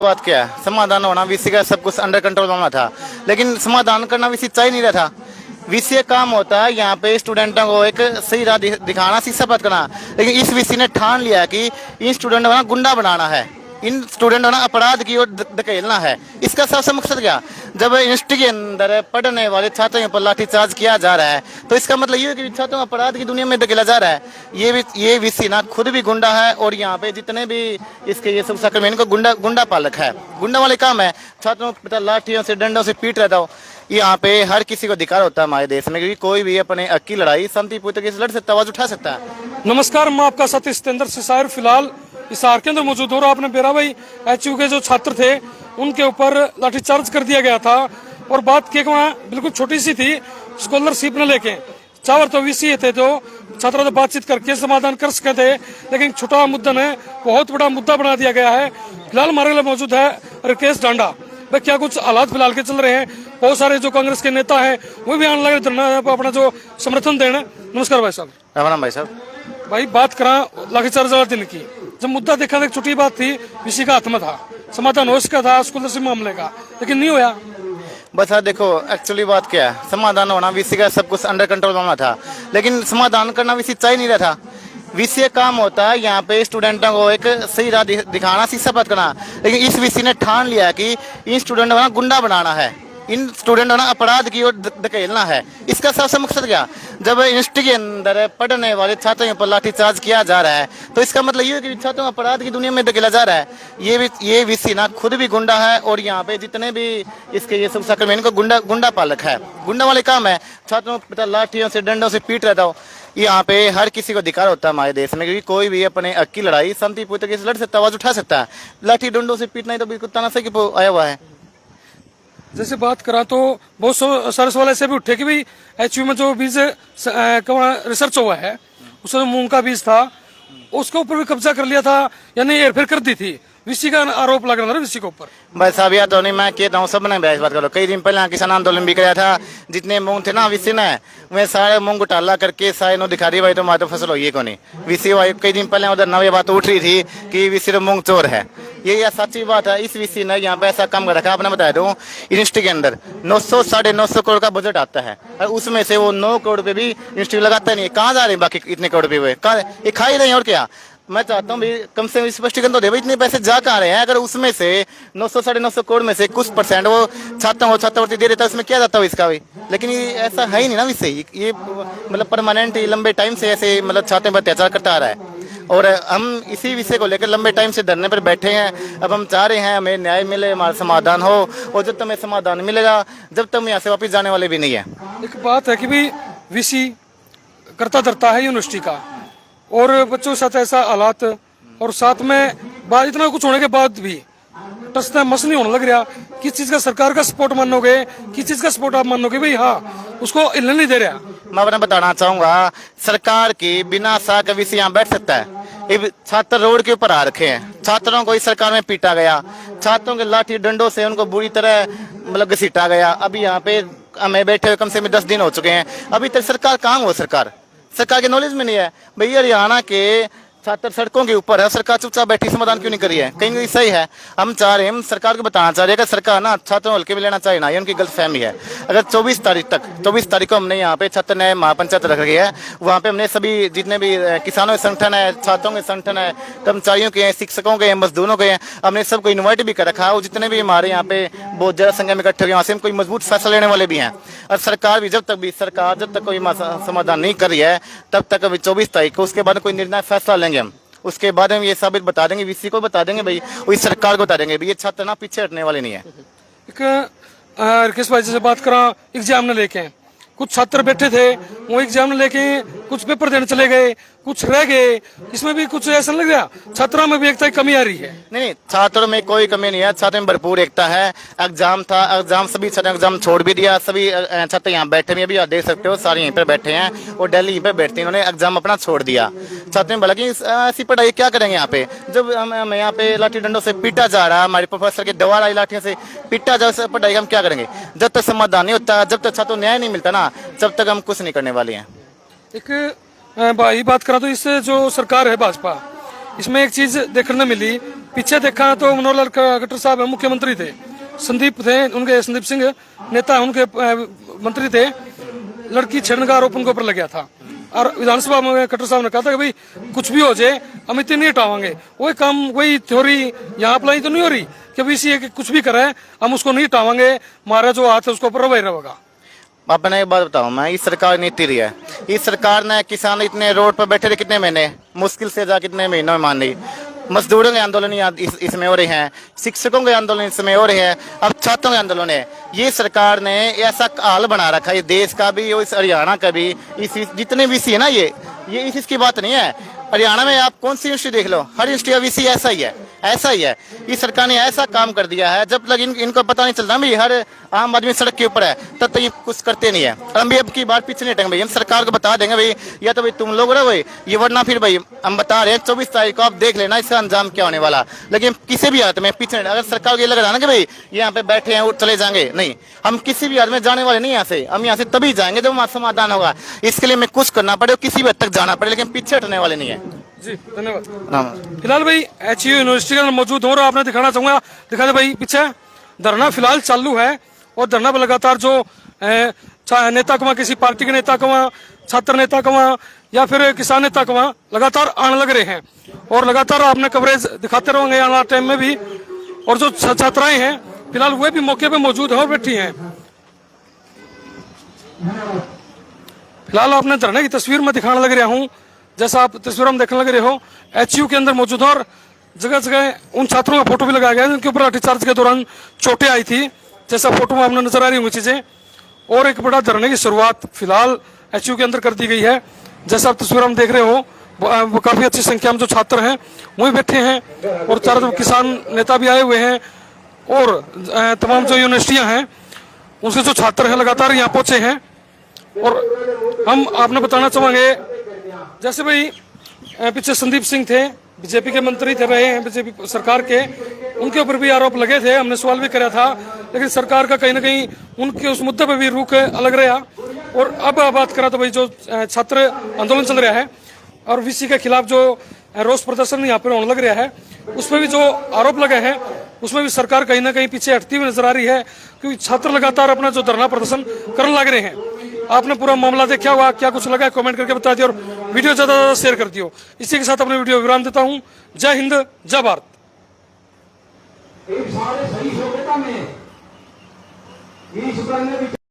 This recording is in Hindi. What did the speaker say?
बात क्या है, समाधान होना वीसी का सब कुछ अंडर कंट्रोल होना था, लेकिन समाधान करना वीसी चाहिए नहीं रहा था। वीसी का काम होता है यहाँ पे स्टूडेंटों को एक सही राह दिखाना, शिक्षा प्रदान करना, लेकिन इस वीसी ने ठान लिया कि इन स्टूडेंटों को गुंडा बनाना है, इन स्टूडेंटों ने अपराध की ओर धकेलना है। इसका सबसे मकसद क्या, जब इंस्टीट्यूट के अंदर पढ़ने वाले छात्रों पर लाठीचार्ज किया जा रहा है तो इसका मतलब ये है कि छात्रों को अपराध की दुनिया में धकेला जा रहा है। ये वीसी ना खुद भी गुंडा है और यहाँ पे जितने भी इसके ये सुरक्षा कर्मी इनको गुंडा पालक है, गुंडा वाले काम है। छात्रों को पता लाठियों से डंडों से पीट रहता हो। यहाँ पे हर किसी को अधिकार होता है हमारे देश में, क्योंकि कोई भी अपने हक की लड़ाई शांतिपूर्ण तरीके से लड़ सकता है, आवाज उठा सकता है। नमस्कार, मैं आपका साथी सतेंद्र सिसार फिलहाल हिसार के अंदर मौजूद हो रहा। आपने बेरा भाई एचयू के जो छात्र थे उनके ऊपर लाठीचार्ज कर दिया गया था और बात के बिल्कुल छोटी सी थी, स्कॉलरशिप न लेके चावर तो वीसी थे तो छात्रों से बातचीत करके समाधान कर सके थे, लेकिन छोटा मुद्दा ने बहुत बड़ा मुद्दा बना दिया गया है। फिलहाल हमारे लिए मौजूद है राकेश डांडा। भाई क्या कुछ हालात फिलहाल के चल रहे हैं, बहुत सारे जो कांग्रेस के नेता हैं वो भी आने लगे धरना अपना जो समर्थन देना। नमस्कार भाई साहब। राम भाई साहब। भाई बात करा लाठीचार्ज वाले दिन की, जब मुद्दा देखा था छोटी बात थी, वीसी का हाथ में था, समाधान हो सका था स्कॉलरशिप मामले का, लेकिन नहीं होया। बस हाँ देखो, एक्चुअली बात क्या है, समाधान होना वीसी का सब कुछ अंडर कंट्रोल होना था, लेकिन समाधान करना वीसी चाहिए नहीं रहा था। वीसी का काम होता है यहाँ पे स्टूडेंटों को एक सही राह दिखाना, शिक्षा प्रदान करना, लेकिन इस वीसी ने ठान लिया कि इन स्टूडेंटों को गुंडा बनाना है, इन स्टूडेंटों ने अपराध की ओर धकेलना है। इसका सबसे मकसद क्या, जब इंस्टीट्यूट के अंदर पढ़ने वाले छात्रों पर लाठीचार्ज किया जा रहा है तो इसका मतलब ये है कि छात्रों को अपराध की दुनिया में धकेला जा रहा है। ये वीसी ना खुद भी गुंडा है और यहाँ पे जितने भी इसके ये सुरक्षा कर्मी इनको गुंडा पालक है, गुंडा वाले काम है। छात्रों को पता लाठियों से डंडों से पीट रहता हो। यहाँ पे हर किसी को अधिकार होता है हमारे देश में, क्योंकि कोई भी अपने हक की लड़ाई शांतिपूर्ण तरीके से लड़ सकता है, आवाज उठा सकता है। लाठी डंडों से पीटना ही तो बिल्कुल तानाशाही की आया हुआ है। जैसे बात करा तो बहुत सारे सवाल ऐसे भी उठे कि भाई एचयू में जो बीज रिसर्च हुआ है उसमें मूंग का बीज था, उसके ऊपर भी कब्जा कर लिया था, यानी हेरफेर कर दी थी, वीसी का आरोप लग रहा था वीसी के ऊपर। भाई साहब या तो नहीं, मैं कहता हूँ सब ने बहस बात करो। कई दिन पहले किसान आंदोलन भी कराया था, जितने मूंग थे ना वीसी ने वे सारे मूंग घोटाला करके सारे नो दिखा दी भाई तो हमारी तो फसल हुई है को नहीं। वीसी कई दिन पहले उधर नवी बात उठ रही थी कि वीसी तो मूंग चोर है, ये सच्ची बात है। इस वीसी ने यहाँ पे ऐसा काम कर रखा, आपने बता दूं यूनिवर्सिटी के अंदर 900-950 करोड़ का बजट आता है और उसमें से वो 9 करोड़ पे भी यूनिवर्सिटी लगाता नहीं है। कहाँ जा रहे हैं बाकी इतने करोड़ पे, हुए कहाँ ये खा ही रहे हैं और क्या। मैं चाहता हूँ कम से कम स्पष्टीकरण तो दे भाई, इतने पैसे जा कहाँ रहे हैं। अगर उसमें से 900-950 करोड़ में से कुछ परसेंट वो छात्रवृत्ति दे देता है, उसमें क्या जाता है इसका भी। लेकिन ये ऐसा है ही नहीं ना विषय, ये मतलब परमानेंट लंबे टाइम से ऐसे मतलब छात्रों पर अत्याचार करता आ रहा है और हम इसी विषय को लेकर लंबे टाइम से धरने पर बैठे हैं। अब हम चाह रहे हैं हमें न्याय मिले, हमारा समाधान हो, और जब तक हमें समाधान मिलेगा जब तक हम यहाँ से वापस जाने वाले भी नहीं है। एक बात है कि भाई वीसी करता धरता है यूनिवर्सिटी का और बच्चों के साथ ऐसा हालात, और साथ में बात इतना कुछ होने के बाद भी टसना मस नहीं होने लग रहा। किस चीज का सरकार का सपोर्ट मानोगे, किस चीज का सपोर्ट आप मानोगे भाई, हाँ उसको हिलने नहीं दे रहा। मैं अपना बताना चाहूंगा, सरकार की बिना सा का वीसी यहाँ बैठ सकता है। ये छात्र रोड के ऊपर आ रखे हैं, छात्रों को इस सरकार में पीटा गया, छात्रों के लाठी डंडों से उनको बुरी तरह मतलब घसीटा गया। अभी यहाँ पे हमें बैठे हुए कम से कम 10 दिन हो चुके हैं, अभी तक सरकार कहाँ हो, सरकार के नॉलेज में नहीं है। भैया हरियाणा के छात्र सड़कों के ऊपर है, सरकार चुपचाप बैठी, समाधान क्यों नहीं करी है। कहीं सही है, हम चाह रहे हैं, हम सरकार को बताना चाह रहे हैं कि सरकार ना छात्रों हल्के में लेना चाहिए ना, ये उनकी गलत फहमी है। अगर 24 तारीख को हमने यहाँ पे छात्र न्याय महापंचायत रख रही है, वहाँ पे हमने सभी जितने भी किसानों के संगठन है, छात्रों के संगठन है, कर्मचारियों के हैं, शिक्षकों के हैं, मजदूरों के हैं, हमने सबको इन्वाइट भी कर रखा है। और जितने भी हमारे यहाँ पे बहुत ज्यादा संख्या में इकट्ठे हुए, यहाँ से हम कोई मजबूत फैसला लेने वाले भी हैं। और सरकार भी जब तक कोई समाधान नहीं कर रही है तब तक अभी 24 तारीख को उसके बाद कोई निर्णय फैसला लेंगे हम। उसके बाद हम ये साबित बता देंगे, वीसी को बता देंगे भाई, वही सरकार को बता देंगे भाई, ये छात्र ना पीछे हटने वाले नहीं है। एक राकेश भाई से बात करा, एग्जाम न लेके कुछ छात्र बैठे थे, वो एग्जाम लेके कुछ पेपर देने चले गए, कुछ रह गए, इसमें भी कुछ ऐसा लग रहा छात्रों में भी एकता की कमी आ रही है। नहीं, छात्रों में कोई कमी नहीं है, छात्रों में भरपूर एकता है। एग्जाम था, एग्जाम सभी छात्र एग्जाम छोड़ भी दिया, सभी छात्र यहाँ बैठे हैं, अभी आप देख सकते हो सारे यहीं पर बैठे हैं और दिल्ली यहीं पर बैठते हैं, इन्होंने एग्जाम अपना छोड़ दिया। छात्रों में हालांकि ऐसी पढ़ाई क्या करेंगे यहाँ पे, जब हम यहाँ पे लाठी डंडों से पीटा जा रहा है, हमारे प्रोफेसर के दवा आई लाठियों से पीटा जा रहा है, पढ़ाई हम क्या करेंगे। जब तक समाधान नहीं होता, जब तक छात्रों न्याय नहीं मिलता ना, जब तक हम कुछ नहीं करने वाले हैं। एक भाई बात करा तो इससे जो सरकार है भाजपा, इसमें एक चीज देखने मिली पीछे देखा तो मनोहर लाल खट्टर साहब मुख्यमंत्री थे, संदीप थे उनके, संदीप सिंह नेता उनके मंत्री थे, लड़की छेड़ने का आरोप उनके ऊपर लग गया था। और विधानसभा में खट्टर साहब ने कहा था कि भाई कुछ भी हो जाए हम इतने नहीं हटावांगे। वही काम, वही थ्योरी यहाँ अप्लाई तो नहीं हो रही कि भाई इसी कुछ भी करे हम उसको नहीं हटावांगे, हमारा जो हाथ है उसको ऊपर वही रहेगा। अपने एक बात बताऊं, मैं इस सरकार नीति रही है, इस सरकार ने किसान इतने रोड पर बैठे थे कितने महीने, मुश्किल से जा कितने महीनों में मान ली। मजदूरों के आंदोलन इसमें हो रहे हैं, शिक्षकों के आंदोलन इसमें हो रहे हैं, अब छात्रों के आंदोलन है। ये सरकार ने ऐसा हाल बना रखा है इस देश का भी और इस हरियाणा का भी, इस जितने वीसी है ना, ये इस इसकी बात नहीं है। हरियाणा में आप कौन सी यूनिवर्सिटी देख लो, हर यूनिवर्सिटी का वीसी ऐसा ही है, ऐसा ही है। इस सरकार ने ऐसा काम कर दिया है, जब तक इनको पता नहीं चलता भाई हर आम आदमी सड़क के ऊपर है, तब तक ये कुछ करते नहीं है। हम भी अब की बात पीछे नहीं हटेंगे भाई, हम सरकार को बता देंगे भाई, या तो भाई तुम लोग रहो भाई ये, वरना फिर भाई हम बता रहे हैं 24 तारीख को आप देख लेना इसका अंजाम क्या होने वाला। लेकिन किसी भी हालत में पीछे, अगर सरकार को ये लग रहा है ना कि भाई यहाँ पे बैठे हैं और चले जाएंगे, नहीं, हम किसी भी हालत में जाने वाले नहीं यहाँ से। हम यहाँ से तभी जाएंगे जब हमारा समाधान होगा, इसके लिए हमें कुछ करना पड़े और किसी भी हद तक जाना पड़े, लेकिन पीछे हटने वाले नहीं है। जी धन्यवाद। फिलहाल भाई HU यूनिवर्सिटी के अंदर मौजूद हो, और आपने दिखाना चाहूंगा, दिखा दे भाई पीछे धरना फिलहाल चालू है। और धरना पर लगातार जो नेता कमा, किसी पार्टी के नेता कमा, छात्र नेता कमा या फिर किसान नेता कमा लगातार आने लग रहे हैं, और लगातार आपने कवरेज दिखाते रहोगे आने वाले टाइम में भी। और जो छात्राएं हैं फिलहाल वे भी मौके पे मौजूद है और बैठी हैं। फिलहाल आपने धरने की तस्वीर में दिखाने लग रहा हूँ, जैसा आप तस्वीर में देखने लग रहे हो, HU के अंदर मौजूद, और जगह जगह उन छात्रों का फोटो भी लगाया गया है जिनके ऊपर लाठीचार्ज के दौरान चोटें आई थी, जैसा फोटो में आपने नजर आ रही होंगी चीजें। और एक बड़ा धरने की शुरुआत फिलहाल HU के अंदर कर दी गई है, जैसा आप तस्वीर में देख रहे हो। वो काफी अच्छी संख्या में जो छात्र हैं वही बैठे हैं, और चारों तरफ किसान नेता भी आए हुए हैं, और तमाम जो यूनिवर्सिटियां हैं उनसे जो छात्र हैं लगातार यहाँ पहुंचे हैं। और हम आपने बताना चाहेंगे, जैसे भाई पीछे संदीप सिंह थे, बीजेपी के मंत्री थे, रहे हैं बीजेपी सरकार के, उनके ऊपर भी आरोप लगे थे, हमने सवाल भी करा था, लेकिन सरकार का कहीं ना कहीं उनके उस मुद्दे पर भी रुख अलग रहा। और अब बात करा तो भाई जो छात्र आंदोलन चल रहा है और वीसी के खिलाफ जो रोष प्रदर्शन यहाँ पर होने लग रहा है, उसमें भी जो आरोप लगे हैं उसमें भी सरकार कहीं ना कहीं पीछे हटती हुई नजर आ रही है, क्योंकि छात्र लगातार अपना जो धरना प्रदर्शन करने लग रहे हैं। आपने पूरा मामला देखा हुआ, क्या कुछ लगा कमेंट करके बता दियो, और वीडियो ज्यादा से ज्यादा शेयर कर दियो। इसी के साथ अपने वीडियो विराम देता हूं। जय हिंद, जय भारत।